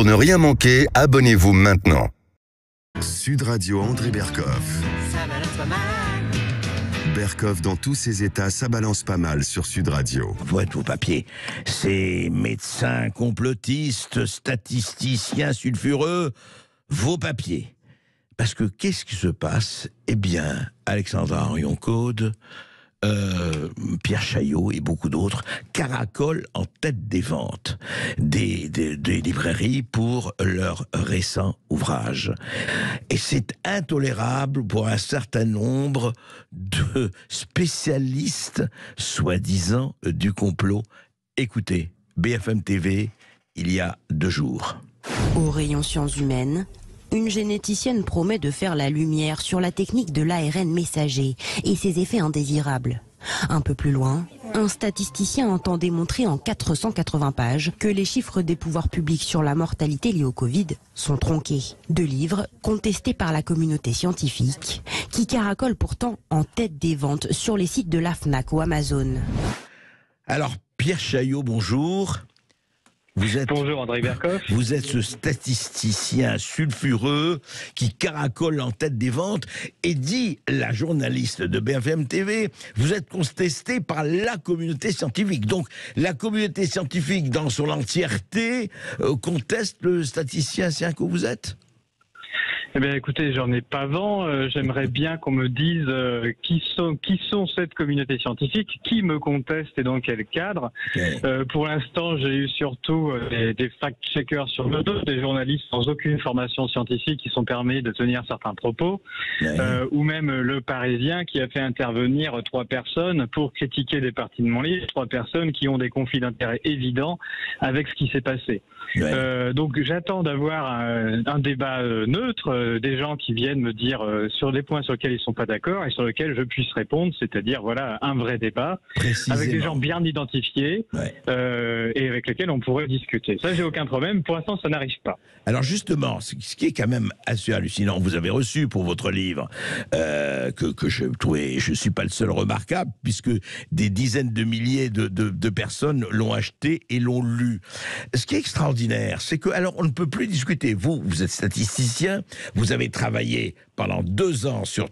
Pour ne rien manquer, abonnez-vous maintenant. Sud Radio André Berkoff. Ça balance pas mal. Berkoff dans tous ses états, ça balance pas mal sur Sud Radio. Faut être vos papiers. Ces médecins complotistes, statisticiens sulfureux, vos papiers. Parce que qu'est-ce qui se passe? Eh bien, Alexandra Henrion-Caude, Pierre Chaillot et beaucoup d'autres caracolent en tête des ventes des librairies pour leur récent ouvrage. Et c'est intolérable pour un certain nombre de spécialistes, soi-disant, du complot. Écoutez, BFM TV, il y a 2 jours. Au rayon sciences humaines, une généticienne promet de faire la lumière sur la technique de l'ARN messager et ses effets indésirables. Un peu plus loin, un statisticien entend démontrer en 480 pages que les chiffres des pouvoirs publics sur la mortalité liée au Covid sont tronqués. 2 livres contestés par la communauté scientifique, qui caracole pourtant en tête des ventes sur les sites de la Fnac ou Amazon. Alors, Pierre Chaillot, bonjour. Bonjour André Berkoff. Vous êtes ce statisticien sulfureux qui caracole en tête des ventes et dit, la journaliste de BFM TV, vous êtes contesté par la communauté scientifique. Donc la communauté scientifique dans son entièreté conteste le statisticien que vous êtes ? Eh bien, écoutez, j'en ai pas vent. J'aimerais bien qu'on me dise qui sont cette communauté scientifique, qui me conteste et dans quel cadre. Okay. Pour l'instant, j'ai eu surtout des fact-checkers sur le dos, des journalistes sans aucune formation scientifique qui sont permis de tenir certains propos, ou même Le Parisien qui a fait intervenir 3 personnes pour critiquer des parties de mon livre, 3 personnes qui ont des conflits d'intérêts évidents avec ce qui s'est passé. Donc j'attends d'avoir un débat neutre, des gens qui viennent me dire sur des points sur lesquels ils ne sont pas d'accord et sur lesquels je puisse répondre, c'est-à-dire voilà un vrai débat avec des gens bien identifiés et avec lesquels on pourrait discuter. Ça, j'ai aucun problème. Pour l'instant, ça n'arrive pas. Alors justement, ce qui est quand même assez hallucinant, vous avez reçu pour votre livre que je trouvais, je suis pas le seul remarquable, puisque des dizaines de milliers de personnes l'ont acheté et l'ont lu. Ce qui est extraordinaire, c'est que alors on ne peut plus discuter. Vous êtes statisticien, vous avez travaillé pendant 2 ans sur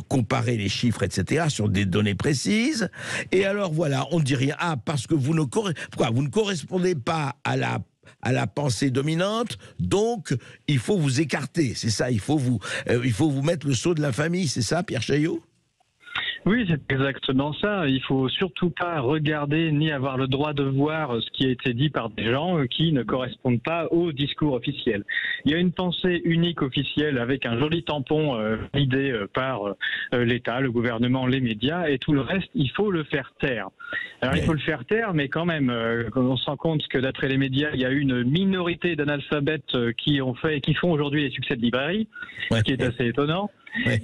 comparer les chiffres, etc., sur des données précises. Et alors voilà, on ne dit rien. Ah, parce que vous ne correspondez pas à la pensée dominante, donc il faut vous écarter, c'est ça, il faut vous mettre le sceau de la famille, c'est ça, Pierre Chaillot ? Oui, c'est exactement ça. Il faut surtout pas regarder ni avoir le droit de voir ce qui a été dit par des gens qui ne correspondent pas au discours officiel. Il y a une pensée unique officielle avec un joli tampon validé par l'État, le gouvernement, les médias, et tout le reste, il faut le faire taire. Alors il faut le faire taire, mais quand même, on se rend compte que d'après les médias, il y a une minorité d'analphabètes qui font aujourd'hui les succès de librairie, ce qui est assez étonnant.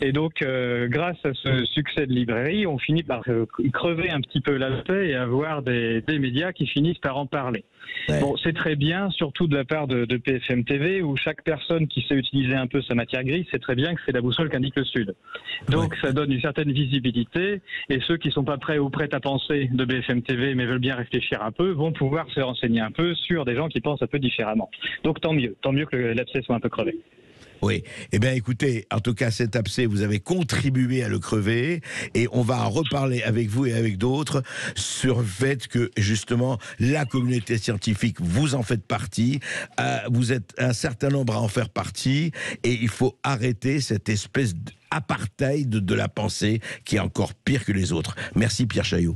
Et donc, grâce à ce succès de librairie, on finit par crever un petit peu la paix et avoir des médias qui finissent par en parler. Bon, c'est très bien, surtout de la part de BFM TV, où chaque personne qui sait utiliser un peu sa matière grise sait très bien que c'est la boussole qu'indique le Sud. Donc, ça donne une certaine visibilité, et ceux qui sont pas prêts ou prêts à penser de BFM TV, mais veulent bien réfléchir un peu, vont pouvoir se renseigner un peu sur des gens qui pensent un peu différemment. Donc, tant mieux que l'abcès soit un peu crevé. Oui, eh bien écoutez, en tout cas cet abcès, vous avez contribué à le crever et on va en reparler avec vous et avec d'autres sur le fait que justement la communauté scientifique, vous en faites partie, vous êtes un certain nombre à en faire partie et il faut arrêter cette espèce d'apartheid de la pensée qui est encore pire que les autres. Merci Pierre Chaillot.